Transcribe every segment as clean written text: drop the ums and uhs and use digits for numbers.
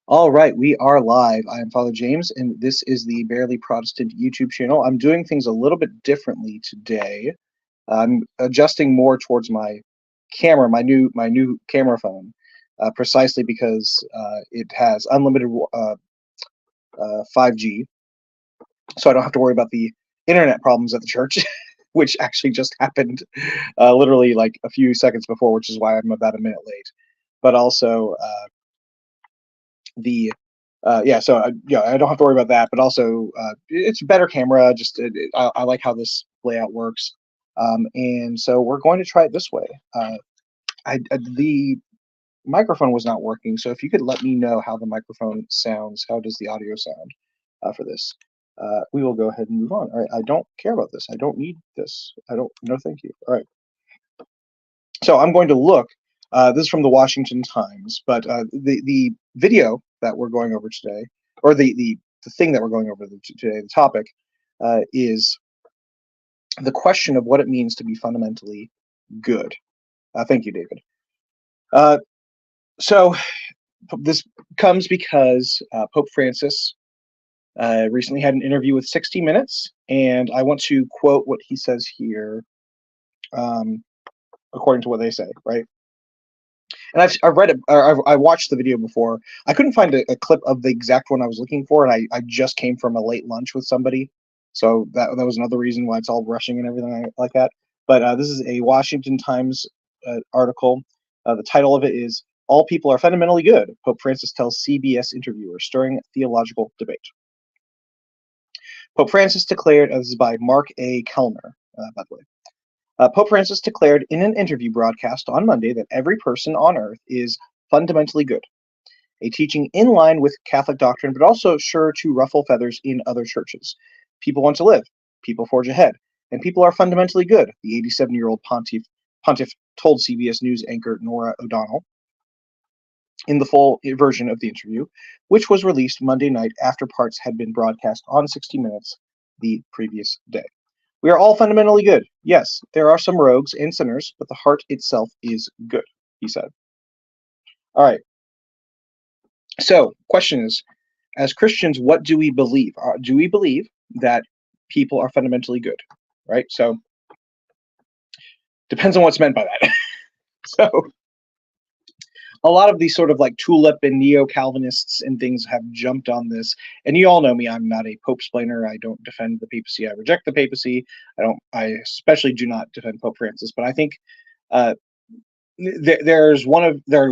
All right, we are live. I am Father James, and this is the Barely Protestant YouTube channel. I'm doing things a little bit differently today. I'm adjusting more towards my camera, my new camera phone, precisely because it has unlimited 5G, so I don't have to worry about the internet problems at the church, which actually just happened literally like a few seconds before, which is why I'm about a minute late. But also, the yeah, so yeah, I don't have to worry about that. But also, it's a better camera. I like how this layout works, and so we're going to try it this way. The microphone was not working, so if you could let me know how the microphone sounds, how does the audio sound for this? We will go ahead and move on. All right, I don't care about this. I don't need this. I don't. No, thank you. All right. So I'm going to look. This is from the Washington Times, but the video that we're going over today, or the thing that we're going over today, the topic, is the question of what it means to be fundamentally good. Thank you, David. Uh, so this comes because Pope Francis recently had an interview with 60 Minutes, and I want to quote what he says here, um, according to what they say, right? And I've read it, or I watched the video before. I couldn't find a clip of the exact one I was looking for, and I just came from a late lunch with somebody, so that was another reason why it's all rushing and everything like that. But this is a Washington Times article. The title of it is "All People Are Fundamentally Good." Pope Francis tells CBS interviewer, stirring theological debate. Pope Francis declared, this is by Mark A. Kellner, by the way. Pope Francis declared in an interview broadcast on Monday that every person on earth is fundamentally good, a teaching in line with Catholic doctrine, but also sure to ruffle feathers in other churches. People want to live, people forge ahead, and people are fundamentally good, the 87-year-old pontiff told CBS News anchor Nora O'Donnell in the full version of the interview, which was released Monday night after parts had been broadcast on 60 Minutes the previous day. We are all fundamentally good. Yes, there are some rogues and sinners, but the heart itself is good, he said. All right. So, question is, as Christians, what do we believe? Do we believe that people are fundamentally good? Right? So, depends on what's meant by that. So, a lot of these sort of like tulip and neo-Calvinists and things have jumped on this. And you all know me, I'm not a pope splainer. I don't defend the papacy. I reject the papacy. I especially do not defend Pope Francis. But I think uh, there are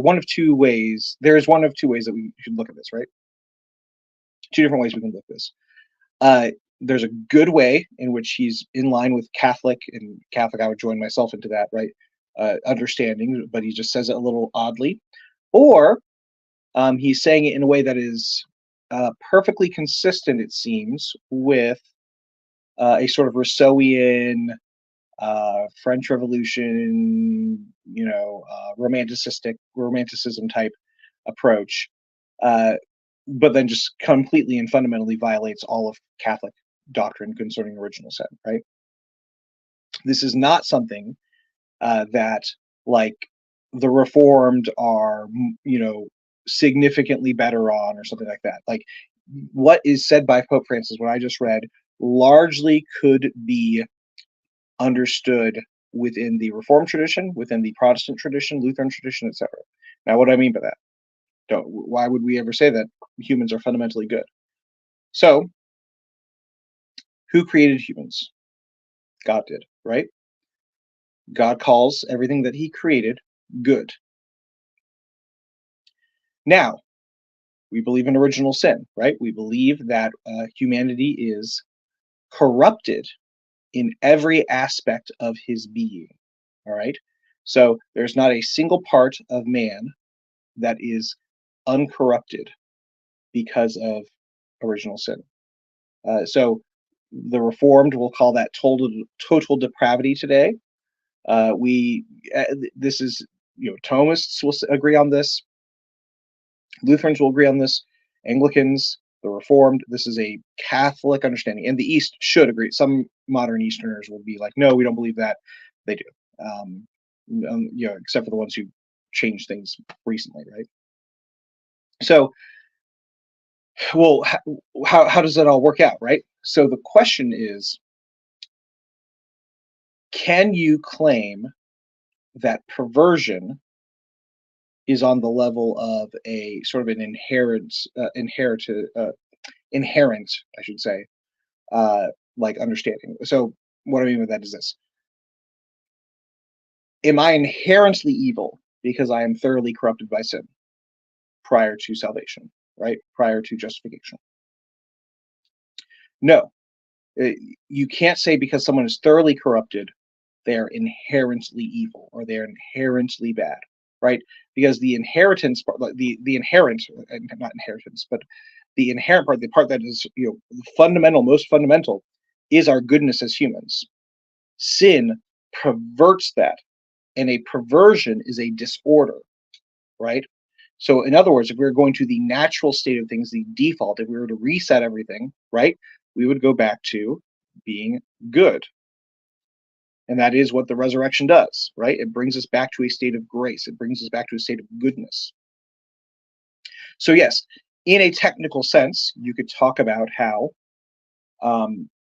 one of two ways. There is one of two ways that we should look at this, right? Two different ways we can look at this. Uh, there's a good way in which he's in line with Catholic, and Catholic, I would join myself into that, right? Understanding, but he just says it a little oddly. Or he's saying it in a way that is perfectly consistent, it seems, with a sort of Rousseauian French Revolution, romanticism type approach, uh, but then just completely and fundamentally violates all of Catholic doctrine concerning original sin. Right? This is not something that, like, the Reformed are, significantly better on, or something like that. Like, what is said by Pope Francis, what I just read, largely could be understood within the Reformed tradition, within the Protestant tradition, Lutheran tradition, etc. Now, what do I mean by that? Why would we ever say that humans are fundamentally good? So, who created humans? God did, right? God calls everything that he created good. Now, we believe in original sin, right? We believe that humanity is corrupted in every aspect of his being, all right? So there's not a single part of man that is uncorrupted because of original sin. So the Reformed will call that total depravity today. We this is, Thomists will agree on this. Lutherans will agree on this. Anglicans, the Reformed, this is a Catholic understanding, and the East should agree. Some modern Easterners will be like, no, we don't believe that. They do, except for the ones who changed things recently, right? So Well, how does that all work out, right? So the question is, can you claim that perversion is on the level of a sort of an inherent, I should say, uh, like understanding. So what I mean by that is this: am I inherently evil because I am thoroughly corrupted by sin prior to salvation, right? Prior to justification? No. Uh, You can't say because someone is thoroughly corrupted, they're inherently evil or they're inherently bad, right? Because the inheritance part, like the inherent, not inheritance, but the inherent part, the part that is fundamental, most fundamental, is our goodness as humans. Sin perverts that, and a perversion is a disorder, right? So, in other words, if we were going to the natural state of things, the default, if we were to reset everything, right, we would go back to being good. And that is what the resurrection does, right? It brings us back to a state of grace. It brings us back to a state of goodness. So, yes, in a technical sense, you could talk about how,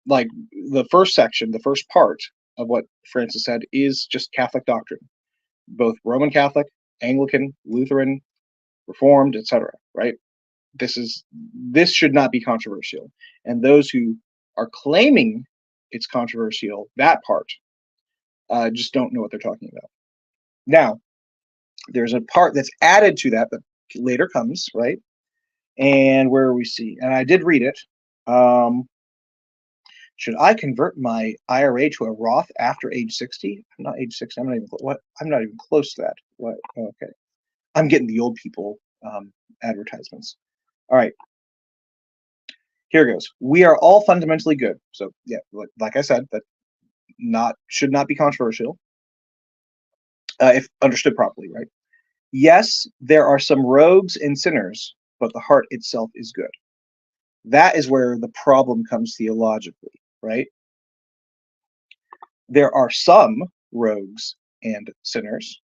like the first section, the first part of what Francis said is just Catholic doctrine, both Roman Catholic, Anglican, Lutheran, Reformed, etc. Right? This should not be controversial, and those who are claiming it's controversial, that part, just don't know what they're talking about. Now, there's a part that's added to that later comes, right? And where we see, and I did read it. Should I convert my IRA to a Roth after age 60? I'm not age 60. I'm not even close to that. What? Okay. I'm getting the old people advertisements. All right. Here goes. We are all fundamentally good. So yeah, like I said, that should not be controversial if understood properly, right? Yes, there are some rogues and sinners, but the heart itself is good. That is where the problem comes theologically, right? There are some rogues and sinners,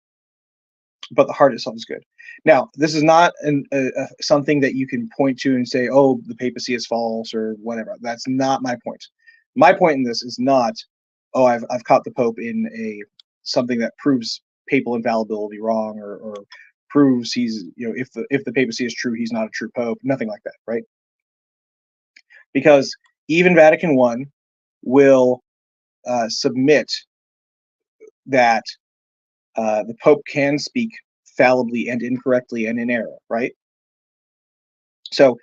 but the heart itself is good. Now, this is not something that you can point to and say, "Oh, the papacy is false" or whatever. That's not my point. My point in this is not, "Oh, I've caught the Pope in something that proves papal infallibility wrong or proves he's if the papacy is true, he's not a true pope." Nothing like that, right? Because even Vatican I will submit that the Pope can speak fallibly and incorrectly and in error, right? So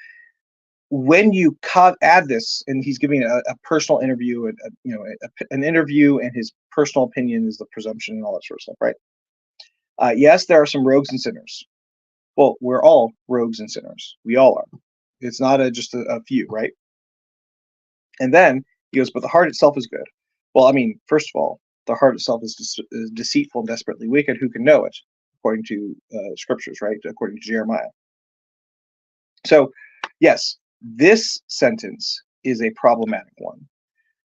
when you add this, and he's giving a personal interview, an interview, and his personal opinion is the presumption and all that sort of stuff, right? Yes, there are some rogues and sinners. Well, we're all rogues and sinners. We all are. It's not just a few, right? And then he goes, but the heart itself is good. Well, I mean, first of all, the heart itself is deceitful and desperately wicked. Who can know it? According to scriptures, right? According to Jeremiah. So, yes, this sentence is a problematic one.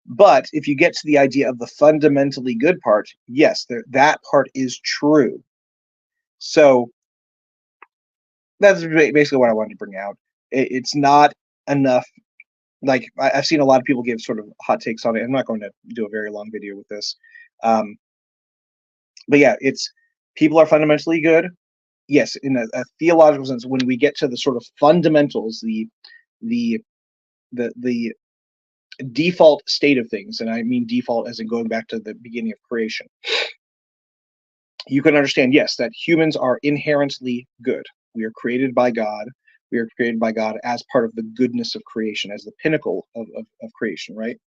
But if you get to the idea of the fundamentally good part, yes, that part is true. So that's basically what I wanted to bring out. It's not enough. Like I've seen a lot of people give sort of hot takes on it. I'm not going to do a very long video with this. But yeah, it's people are fundamentally good. Yes, in a theological sense, when we get to the sort of fundamentals, the default state of things, and I mean default as in going back to the beginning of creation, you can understand, yes, that humans are inherently good. We are created by God. We are created by God as part of the goodness of creation, as the pinnacle of creation, right?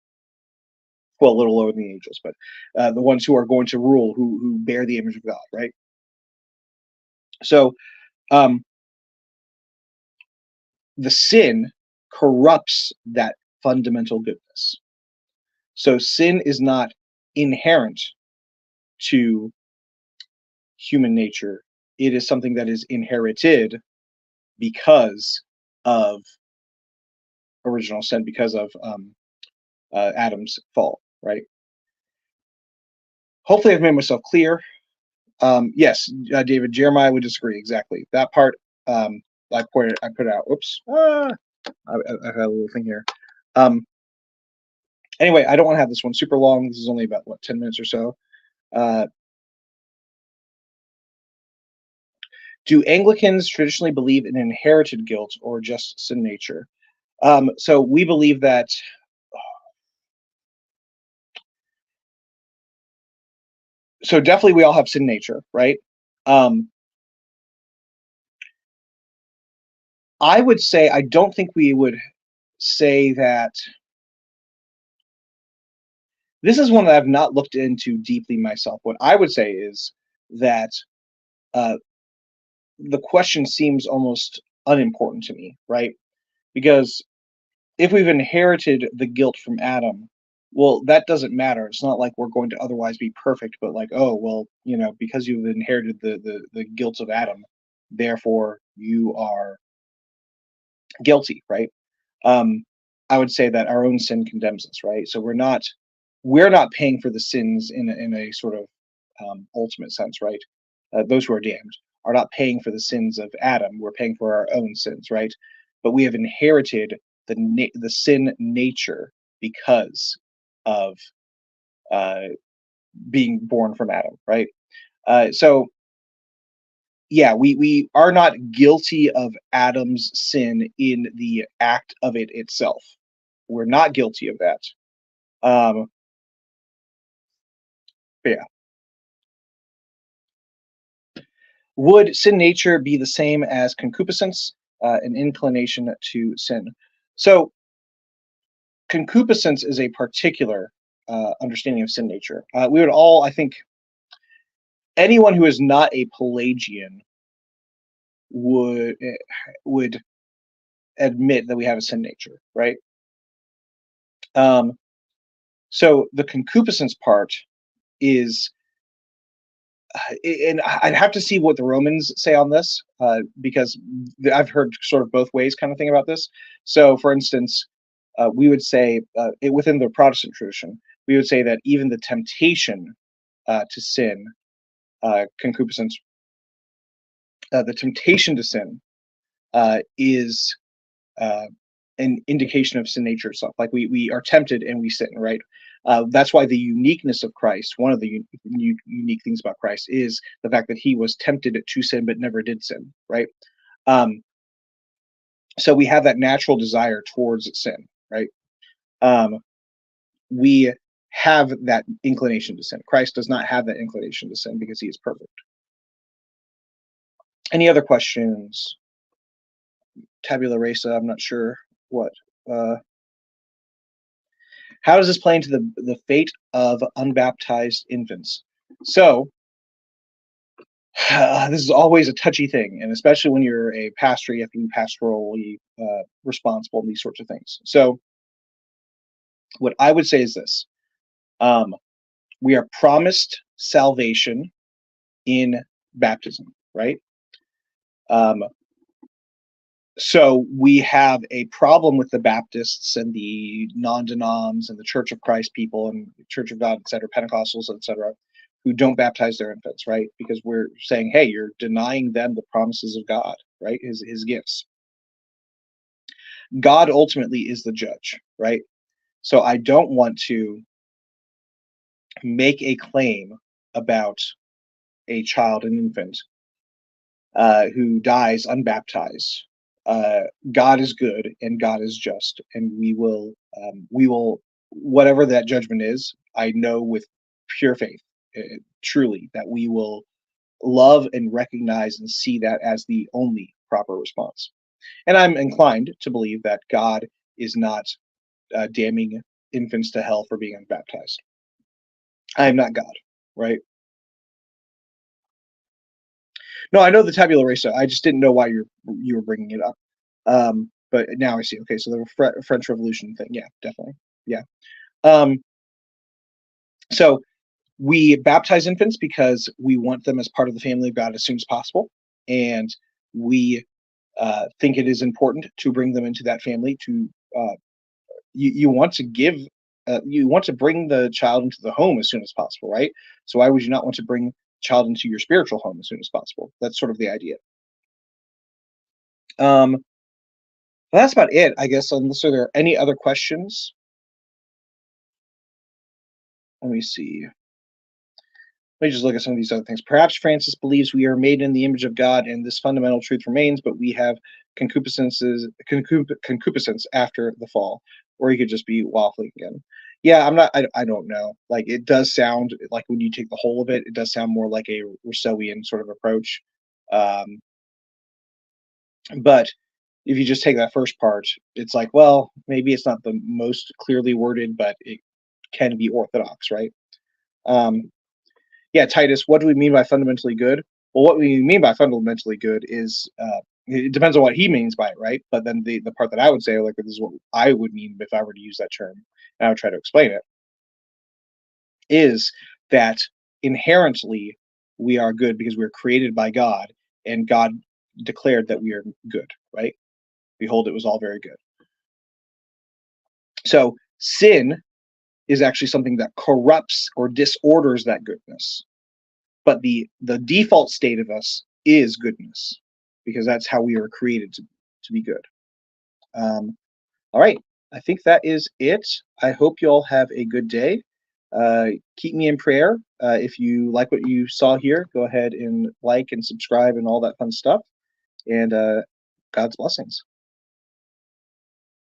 Well, a little lower than the angels, but the ones who are going to rule, who bear the image of God, right? So the sin corrupts that fundamental goodness. So sin is not inherent to human nature. It is something that is inherited because of original sin, because of Adam's fall, right? Hopefully I've made myself clear. Yes, David, Jeremiah would disagree exactly. That part I put out. Oops. I had a little thing here. Um, anyway, I don't want to have this one super long. This is only about what 10 minutes or so. Uh, do Anglicans traditionally believe in inherited guilt or just sin nature? So we believe that. So definitely, we all have sin nature, right? Um, I would say I don't think we would say that. This is one that I've not looked into deeply myself. What I would say is that uh, the question seems almost unimportant to me, right? Because if we've inherited the guilt from Adam, well, that doesn't matter. It's not like we're going to otherwise be perfect, but like, oh, well, because you've inherited the guilt of Adam, therefore you are guilty, right? Um, I would say that our own sin condemns us, right? So we're not paying for the sins in a sort of ultimate sense, right? Those who are damned are not paying for the sins of Adam. We're paying for our own sins, right? But we have inherited the sin nature because of uh, being born from Adam, right? So yeah, we are not guilty of Adam's sin in the act of it itself. We're not guilty of that. Um, but yeah. Would sin nature be the same as concupiscence, an inclination to sin? So, concupiscence is a particular understanding of sin nature. We would all, I think, anyone who is not a Pelagian would admit that we have a sin nature, right? Um, so the concupiscence part is and I'd have to see what the Romans say on this, because I've heard sort of both ways kind of thing about this. So, for instance, we would say within the Protestant tradition, we would say that even the temptation to sin, concupiscence, the temptation to sin is uh, an indication of sin nature itself. Like we are tempted and we sin, right? That's why the uniqueness of Christ, one of the unique things about Christ, is the fact that he was tempted to sin but never did sin, right? Um, so we have that natural desire towards sin, right? Um, we have that inclination to sin. Christ does not have that inclination to sin because he is perfect. Any other questions? Tabula rasa, I'm not sure what. Uh, how does this play into the fate of unbaptized infants? So, this is always a touchy thing, and especially when you're a pastor, you have to be pastorally responsible in these sorts of things. So, what I would say is this: um, we are promised salvation in baptism, right? Um, so we have a problem with the Baptists and the non-denoms and the Church of Christ people and Church of God, et cetera, Pentecostals, et cetera, who don't baptize their infants, right? Because we're saying, hey, you're denying them the promises of God, right? His gifts. God ultimately is the judge, right? So I don't want to make a claim about a child, an infant, who dies unbaptized. Uh, God is good and God is just, and we will, whatever that judgment is. I know with pure faith, truly, that we will love and recognize and see that as the only proper response. And I'm inclined to believe that God is not damning infants to hell for being unbaptized. I am not God, right? No, I know the tabula rasa. I just didn't know why you were bringing it up. But now I see. Okay, so the French Revolution thing. Yeah, definitely. Yeah. Um, so we baptize infants because we want them as part of the family of God as soon as possible, and we think it is important to bring them into that family. You want to give. You want to bring the child into the home as soon as possible, right? So why would you not want to bring the child into your spiritual home as soon as possible? That's sort of the idea. Um, Well, that's about it, I guess, unless there are any other questions. Let me see. Let me just look at some of these other things. Perhaps Francis believes we are made in the image of God, and this fundamental truth remains, but we have concupiscence after the fall, or he could just be waffling again. Yeah, I'm not. I don't know. Like, it does sound like, when you take the whole of it, it does sound more like a Rousseauian sort of approach. Um, but if you just take that first part, it's like, well, maybe it's not the most clearly worded, but it can be orthodox, right? Um, yeah, Titus, what do we mean by fundamentally good? Well, what we mean by fundamentally good is, it depends on what he means by it, right? But then the part that I would say, like, this is what I would mean if I were to use that term, and I would try to explain it, is that inherently we are good because we are created by God, and God declared that we are good, right? Behold, it was all very good. So sin is actually something that corrupts or disorders that goodness. But the default state of us is goodness, because that's how we were created to be good. All right, I think that is it. I hope you all have a good day. Keep me in prayer. If you like what you saw here, go ahead and like and subscribe and all that fun stuff. And God's blessings.